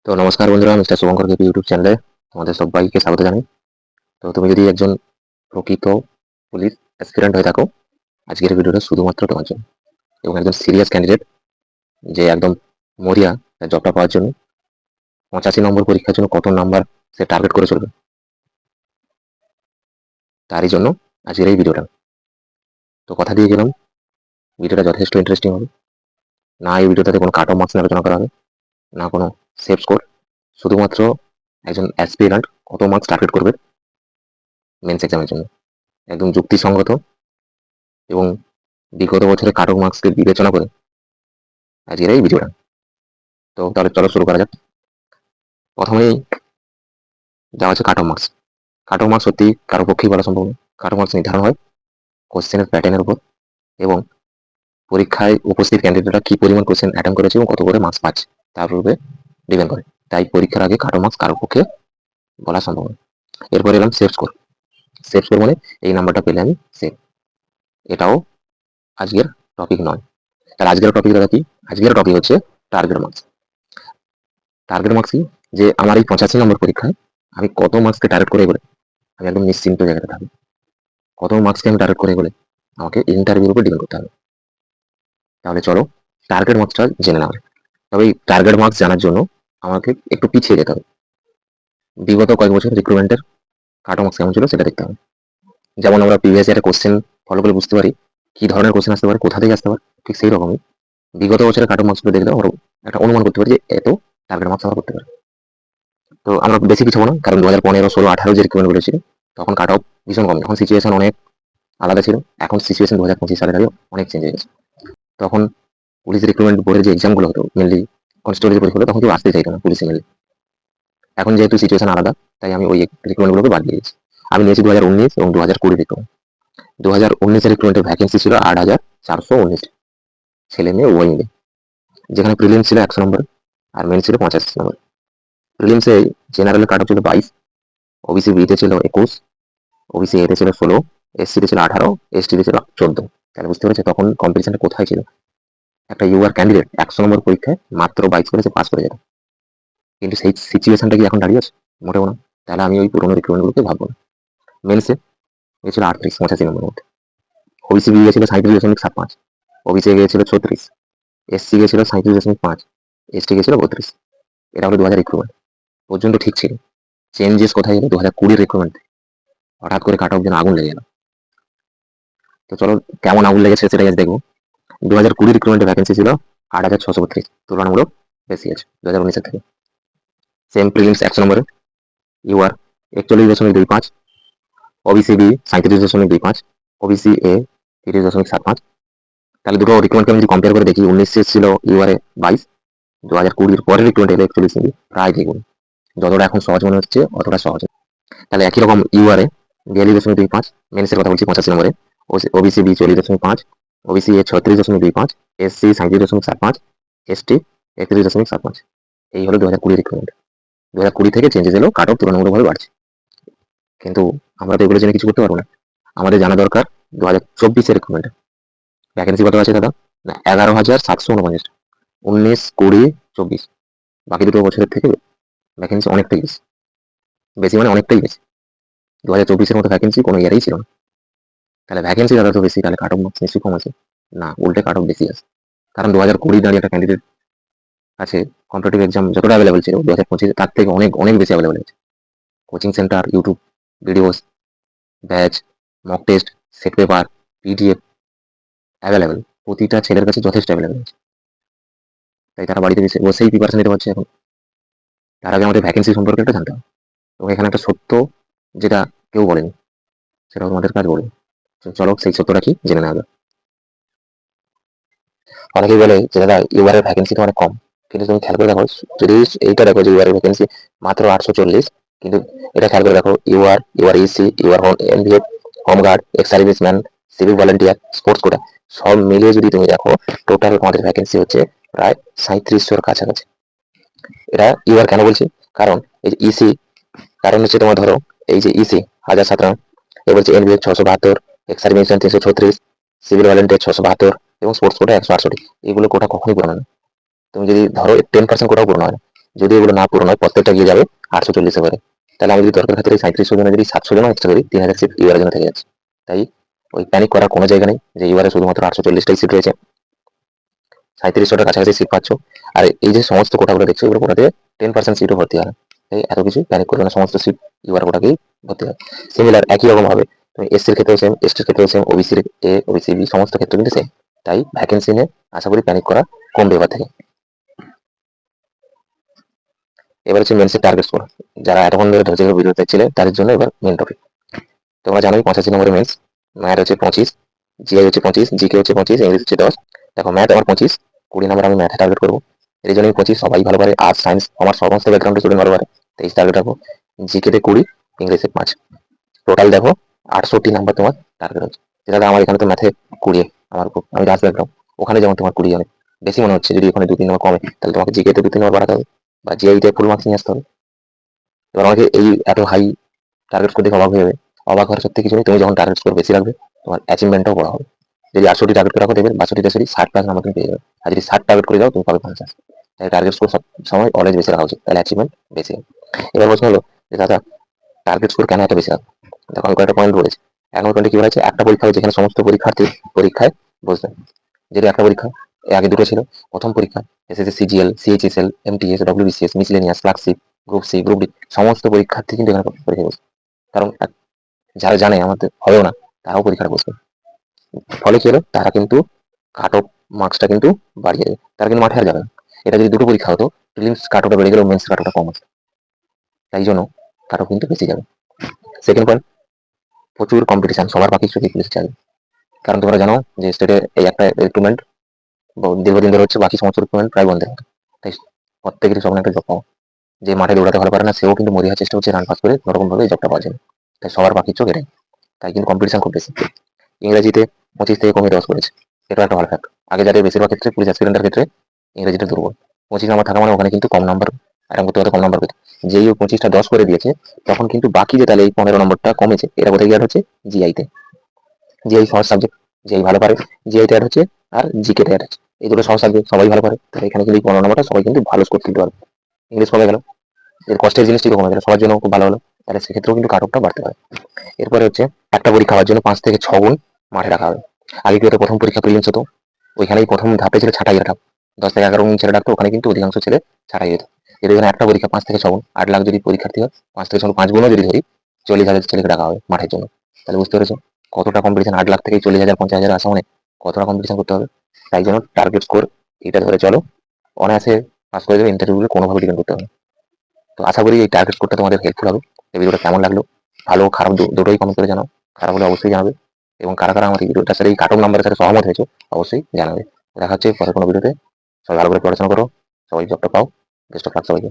তো নমস্কার বন্ধুরা, মিস্টার শুভঙ্কর কেপি ইউটিউব চ্যানেলে তোমাদের সবাইকে স্বাগত জানাই। তো তুমি যদি একজন প্রকৃত পুলিশ অ্যাসপিরেন্ট হয়ে থাকো, আজকের ভিডিওটা শুধুমাত্র তোমার জন্য। এবং একজন সিরিয়াস ক্যান্ডিডেট যে একদম মরিয়া জবটা পাওয়ার জন্য 85 নম্বর পরীক্ষার জন্য কত নাম্বার সে টার্গেট করে চলবে, তারই জন্য আজকের এই ভিডিওটা। তো কথা দিয়ে গেলাম, ভিডিওটা যথেষ্ট ইন্টারেস্টিং হবে। না এই ভিডিওটাতে কোনো কাট অফ মার্কস নিয়ে আলোচনা করা হবে, না কোনো সেফ স্কোর, শুধুমাত্র একজন অ্যাসপিরেন্ট কত মার্কস টার্গেট করবে মেন্স এক্সামের জন্য, একদম যুক্তিসঙ্গত এবং বিগত বছরের কাট অফ মার্কসকে বিবেচনা করে আজকের এই ভিডিওটা। তো তাহলে চলো শুরু করা যাক। প্রথমেই দেওয়া হচ্ছে cut off marks. Cut off marks সত্যি কারো পক্ষেই বলা সম্ভব নয়। কাট অফ মার্কস নির্ধারণ হয় কোশ্চেনের প্যাটার্নের উপর এবং পরীক্ষায় উপস্থিত ক্যান্ডিডেটরা কি পরিমাণ কোশ্চেন অ্যাটেম্প করেছে এবং কত করে মার্কস পাচ্ছে তার উপরে ডিপেন্ড করে। তাই পরীক্ষার আগে কাট অফ মার্কস কারোর পক্ষে বলা সম্ভব নয়। এরপর এলাম সেফ স্কোর। সেফ স্কোর মানে এই নাম্বারটা পেলে আমি সেফ। এটাও আজকের টপিক নয়। তার আজকের টপিকটা কি? আজকের টপিক হচ্ছে টার্গেট মার্কস। টার্গেট মার্কস কি? যে আমার এই 85 নম্বর পরীক্ষায় আমি কত মার্কসকে টার্গেট করে বলে আমি একদম নিশ্চিন্ত জায়গাটা থাকবো। কত মার্কসকে আমি টার্গেট করে বলে আমাকে ইন্টারভিউর উপর ডিপেন্ড করতে হবে। তাহলে চলো টার্গেট মার্কসটা জেনে নেওয়া। তবে এই টার্গেট মার্কস জানার জন্য আমাকে একটু পিছিয়ে যেতে হবে। বিগত কয়েক বছর রিক্রুটমেন্টের কাট অফ মার্কস কেমন ছিল সেটা দেখতে হবে। যেমন আমরা প্রিভিয়াস ইয়ারের কোশ্চেন ফলো করে বুঝতে পারি কি ধরনের কোশ্চেন আসতে পারে, কোথা থেকে আসতে পারে, ঠিক সেই রকমই বিগত বছরের কাট অফ মার্কসগুলো দেখলে আমরা একটা অনুমান করতে পারি যে এত টার্গেট মার্কস আমরা করতে পারি। তো আমরা বেশি কিছু না, কারণ 2015, 16, 18 যে রিক্রুটমেন্টগুলো ছিল তখন কাট অফ ভীষণ কম, এখন সিচুয়েশন অনেক আলাদা ছিল। এখন সিচুয়েশন 2025 সালে দাঁড়িয়ে অনেক চেঞ্জ হয়ে গেছে। তখন পুলিশ রিক্রুটমেন্ট বোর্ডের যে এক্সামগুলো হতো, মেনলি কনস্টেবল যে পরীক্ষা হতো, তখন কেউ আসতে চাইতো না পুলিশে মেনলি। এখন যেহেতু সিচুয়েশন আলাদা, তাই আমি ওই রিক্রুটমেন্টগুলোকে বাদ দিয়েছি। আমি নিয়েছি 2019 এবং 2020 রিক্রুটমেন্ট। 2019 রিক্রুটমেন্টের ভ্যাকেন্সি ছিল 8,419 ছেলে মেয়ে উভয় মিলে, যেখানে প্রিলিমস ছিল 100 নম্বর আর মেন ছিল 85 নম্বর। প্রিলিমসে জেনারেলের কাট অফ ছিল 22, ওবিসি বিতে ছিল 21, ওবিসি এতে ছিল 16, এসসিতে ছিল 18, এসটিতে ছিল 14। তাহলে বুঝতে পেরেছে তখন কম্পিটিশনটা কোথায় ছিল। একটা ইউআর ক্যান্ডিডেট 100 নম্বর পরীক্ষায় মাত্র 22 করেছে, পাস করে যেত। কিন্তু সেই সিচুয়েশনটা কি এখন দাঁড়িয়ে আছে? মোটেও না। তাহলে আমি ওই পুরোনো রিক্রুটমেন্টগুলোকে ভাববো না। মেন্সে গিয়েছিল 38, 85 নম্বরের মধ্যে। ওবিসি বি গিয়েছিল 37.75, ওবিসি গিয়েছিল 36, এসসি গিয়েছিল 37.5, এসটি গিয়েছিল 32। এটা হলো 2000 রিক্রুটমেন্ট পর্যন্ত ঠিক ছিল। চেঞ্জেস কোথায় গেল? 2020 রিক্রুটমেন্ট হঠাৎ করে কাট অফ যেন আগুন লেগে গেল। তো চলো কেমন আগুন লেগেছে সেটাই আজ দেখবো। 2020 রিক্রুটমেন্টের ভ্যাকেন্সি ছিল 8,632, তুলনামূলক বেশি আছে 2019-এর থেকে। সেম প্রিলিমস 100 নম্বরে UR 41.25, OBC B 37.25, OBC A 30.75। তাহলে দুটো রিক্রুটমেন্টকে আমি যদি কম্পেয়ার করে দেখি, 19 ছিল ইউআর 22, 2020 পরের রিক্রুটমেন্ট এলো 41 প্রায় দ্বিগুণ। যতটা এখন সহজ মনে হচ্ছে অতটা সহজ। তাহলে একই রকম ইউআর 42.25, মেন্সের কথা বলছি 85 নম্বরে, OBC B 40.5, OBC A 36.25, SC 37.75, ST 31.75। এই হলো 2020 রিক্রুটমেন্ট। 2020 থেকে চেঞ্জেস এলো, কাট অফ তুলনামূলকভাবে বাড়ছে। কিন্তু আমরা তো এগুলো জেনে কিছু করতে পারবো না। আমাদের জানা দরকার 2024 রিক্রুটমেন্টে ভ্যাকেন্সি কত আছে দাদা? না 11,749, 19, 20, 24। বাকি দুটো বছরের থেকে ভ্যাকেন্সি অনেকটাই বেশি। বেশি মানে অনেকটাই বেশি। 2024-এর মতো ভ্যাকেন্সি কোনো ইয়ারেই ছিল না। তাহলে ভ্যাকেন্সি যারা তো বেশি, তাহলে কাট অফ মার্কস নিশ্চয়ই কম আছে? না, উল্টে কাট অফ বেশি আছে। কারণ 2020 দাঁড়িয়ে একটা ক্যান্ডিডেট আছে কম্পিটিটিভ এক্সাম যতটা অ্যাভেলেবল ছিল 2025 তার থেকে অনেক অনেক বেশি অ্যাভেলেবল আছে। Coaching centre, YouTube videos, batch, mock test, set paper, PDF available. প্রতিটা ছেলের কাছে যথেষ্ট অ্যাভেলেবল আছে। তাই তারা বাড়িতে বসেই প্রিপারেশন নিতে পারছে এখন। তার আগে আমাদের ভ্যাকেন্সি সম্পর্কে একটা জানতে হবে। এবং এখানে একটা সত্য যেটা কেউ বলেনি, সেটা তোমাদের কাজ বলবো। চলো সেই সত্যটা কি জেনে নেওয়া যাক। অনেকেই বলে যে দাদা ইউআরের ভ্যাকেন্সি তো অনেক কম, কিন্তু তুমি খেয়াল করে দেখো, যদি এইটা দেখো যে ইউআরের ভ্যাকেন্সি মাত্র 840, কিন্তু এটা খেয়াল করে দেখো UR, UR EC, UR NVF, home guard, ex serviceman, civic volunteer, sports quota সব মিলিয়ে যদি তুমি দেখো টোটাল আমাদের ভ্যাকেন্সি হচ্ছে প্রায় 3700-এর কাছাকাছি। এটা ইউআর কেন বলছি? কারণ এই যে ইসি, কারণ হচ্ছে তোমার ধরো এই যে ইসি 1017, এবার হচ্ছে NVF 672, ex serviceman 336, civil volunteer 672 এবং স্পোর্টস কোটা 168। এগুলো কোটা কখনোই পূরণ হয় না। তুমি যদি ধরো 10% কোটাও পূরণ হয় না। যদি এগুলো না পূরণ হয় প্রত্যেকটা গিয়ে যাবে 840 এবারে। তাহলে আমি যদি দরকার খাতিরে 3700 জনে যদি 700 জন এক্সট্রা করি 3000 সিট ইউআর জন্য থেকে যাচ্ছে। তাই ওই প্যানিক করার কোনো জায়গা নেই যে ইউআরে শুধুমাত্র 840টাই সিট রয়েছে, 3700টার কাছাকাছি সিট পাচ্ছ। আর এই যে সমস্ত কোটাগুলো দেখছো এগুলো কোটাতে 10% সিটও ভর্তি হয় না। তাই এত কিছু প্যানিক করবে না, সমস্ত সিট ইউআর কোটাকেই ভর্তি হয়। সিমিলার একই রকম ভাবে তুমি এসসির ক্ষেত্রেও সেম, এসটির ক্ষেত্রেও সেম, ওবিসির এ ওবিসি বি সমস্ত ক্ষেত্রে কিন্তু সেম। তাই ভ্যাকেন্সি নিয়ে আশা করি প্যানিক করা কমবে এবার থেকে। এবার হচ্ছে মেন্সের টার্গেট স্কোর, যারা এতক্ষণ ধরে ধৈর্য ভিডিও দেখছিলে তাদের জন্য এবার মেন টপিক। তোমরা জানোই 85 নম্বরের মেন্স, ম্যাথ হচ্ছে 25, জিআই হচ্ছে 25, জিকে হচ্ছে 25, ইংলিশ হচ্ছে 10। দেখো ম্যাথ আমার 25, 20 নম্বর আমি ম্যাথে টার্গেট করবো। রিজনিং 25, সবাই ভালো পারে, আর্টস সায়েন্স আমার সমস্ত ব্যাকগ্রাউন্ডে স্টুডেন্ট ভালো পারে, 23 টার্গেট রাখবো। জিকেতে 20, ইংলিশে 5, টোটাল দেখো 68 নাম্বার তোমার টার্গেট হচ্ছে। যেটা আমার এখানে তো ম্যাথে 20, আমি আর্টস ব্যাকগ্রাউন্ড, ওখানে যেমন তোমার 20 অনেক বেশি মনে হচ্ছে। যদি ওখানে 2-3 নম্বর কমে তাহলে তোমাকে জিকেতে 2-3 নম্বর বাড়াতে হবে বা জিআইতে ফুল মার্কস নিয়ে আসতে হবে। এবার আমাকে এই এত হাই টার্গেট স্কোর দেখে অবাক হয়ে যাবে। অবাক হওয়ার সত্যি কিছু নেই, তুমি যখন টার্গেট স্কোর বেশি রাখবে তোমার অ্যাচিভমেন্টটাও বড় হবে। যদি 68 টার্গেট করে রাখো দেখবে 62 60+ নাম্বার তুমি পেয়ে যাবে। আর যদি 60 টার্গেট করে যাও তুমি পাবে 50। তাই টার্গেট স্কোর সব সময় অলওয়েজ বেশি রাখা উচিত, তাহলে অ্যাচিভমেন্ট বেশি হবে। এবার প্রশ্ন হলো যে দাদা টার্গেট স্কোর কেন এত বেশি রাখবো? দেখো আমি কয়েকটা পয়েন্ট বলেছি। এক নম্বর পয়েন্টে কি বলেছে, একটা পরীক্ষা হবে যেখানে সমস্ত পরীক্ষার্থী পরীক্ষায় বসবে। যেটা একটা পরীক্ষা, এর আগে দুটো ছিল। প্রথম পরীক্ষা SSC CGL, CHSL, MTS, WBCS, miscellaneous, clerkship, group C, group D সমস্ত পরীক্ষার্থী কিন্তু এখানে পরীক্ষা বসবে। কারণ যারা জানে আমাদের হবেও না তারাও পরীক্ষাটা বসবে। ফলে কি হলো, তারা কিন্তু কাট অফ মার্কসটা কিন্তু বাড়িয়ে দেবে, তারা কিন্তু মাঠে আর যাবে না। এটা যদি দুটো পরীক্ষা হতো, প্রিলিমস কাট অফটা বেড়ে গেল, মেন্স কাট অফটা কম আছে, তাই জন্য কাট অফ কিন্তু বেশি যাবে। সেকেন্ড পয়েন্ট, প্রচুর কম্পিটিশন, সবার বাকি চোখে পুলিশ চাইবে। কারণ তোমরা জানো যে স্টেটে এই একটা রিক্রুটমেন্ট দীর্ঘদিন ধরে হচ্ছে, বাকি সমস্ত রিক্রুটমেন্ট প্রায় বন্ধের মতো। তাই প্রত্যেকেরই স্বপ্ন একটা জব পাওয়া। যে মাঠে দৌড়াতে ভালো পারে না সেও কিন্তু মরিয়া চেষ্টা হচ্ছে রান পাস করে কোনোরকম ভাবে এই জবটা পাওয়া যাবে। তাই সবার বাকি চোখ এটাই, তাই কিন্তু কম্পিটিশন খুব বেশি। ইংরেজিতে 25 থেকে কমে 10 করেছে, এটা একটা ভালো ফ্যাক্ট। আগে যাদের বেশিরভাগ ক্ষেত্রে পুলিশ অ্যাসপিরেন্টের ক্ষেত্রে ইংরেজিটা দুর্বল, 25 নাম্বার থাকা মানে ওখানে কিন্তু কম নাম্বার আরাম করতে হতে কম নাম্বার পেতে। যেই 25টা 10 করে দিয়েছে তখন কিন্তু বাকি যে তাহলে এই 15 নম্বরটা কমেছে, এটা কোথায় গিয়ে হচ্ছে জিআইতে। জিআই সহজ সাবজেক্ট, জিআই ভালো পারে, জিআইতে অ্যাড হচ্ছে আর জিকেতে অ্যাড হচ্ছে। এই দুটো সহজ সাবজেক্ট সবাই ভালো পারে, তাহলে এখানে কিন্তু এই 15 নম্বরটা সবাই কিন্তু ভালো স্কোর তুলতে পারবে। ইংলিশ কমে গেল, এর কষ্টের জিনিসটি কমে গেল, সবার জন্য খুব ভালো হলো, তাহলে সেক্ষেত্রেও কিন্তু কাট অফটা বাড়তে পারে। এরপরে হচ্ছে একটা পরীক্ষা হওয়ার জন্য 5 থেকে 6 গুণ মাঠে রাখা হবে। আগে কি হতো, প্রথম পরীক্ষা প্রিলিমস হতো, ওইখানেই প্রথম ধাপে ছিল ছাঁটাইয়ের ধাপ, 10 থেকে 11 গুণ ছেলে ডাকতো, ওখানে কিন্তু অধিকাংশ ছেলে ছাঁটাই হতো। যদি এখানে একটা পরীক্ষা 5 থেকে 6 গুণ, 8 লাখ যদি পরীক্ষার্থী হয়, 5 থেকে 6 5 গুণও যদি ধরি 40,000 ছেলেকে ডাকা হবে মাঠের জন্য। তাহলে বুঝতে পেরেছো কতটা কম্পিটিশন, 8 লাখ থেকে 40,000 50,000 আসা মানে কতটা কম্পিটিশন করতে হবে। তাই জন্য টার্গেট স্কোর এটা ধরে চলো, অনায়াসে পাস করে দেবে, ইন্টারভিউগুলো কোনোভাবে ডিপেন্ড করতে হবে না। তো আশা করি এই টার্গেট স্কোরটা তোমাদের হেল্পফুল হবে। এই ভিডিওটা কেমন লাগলো, ভালো খারাপ দুটোই কমেন্ট করে জানাও। খারাপ হলে অবশ্যই জানাবে, এবং কারা কারা আমার এই ভিডিওটার সাথে এই কাটক নাম্বারের সাথে সহমত হয়েছে অবশ্যই জানাবে। দেখা হচ্ছে পরের কোনো ভিডিওতে। সবাই ভালো করে পড়াশোনা করো, সবাই জবটা পাও। বেস্ট অফ লাক সবাইকে।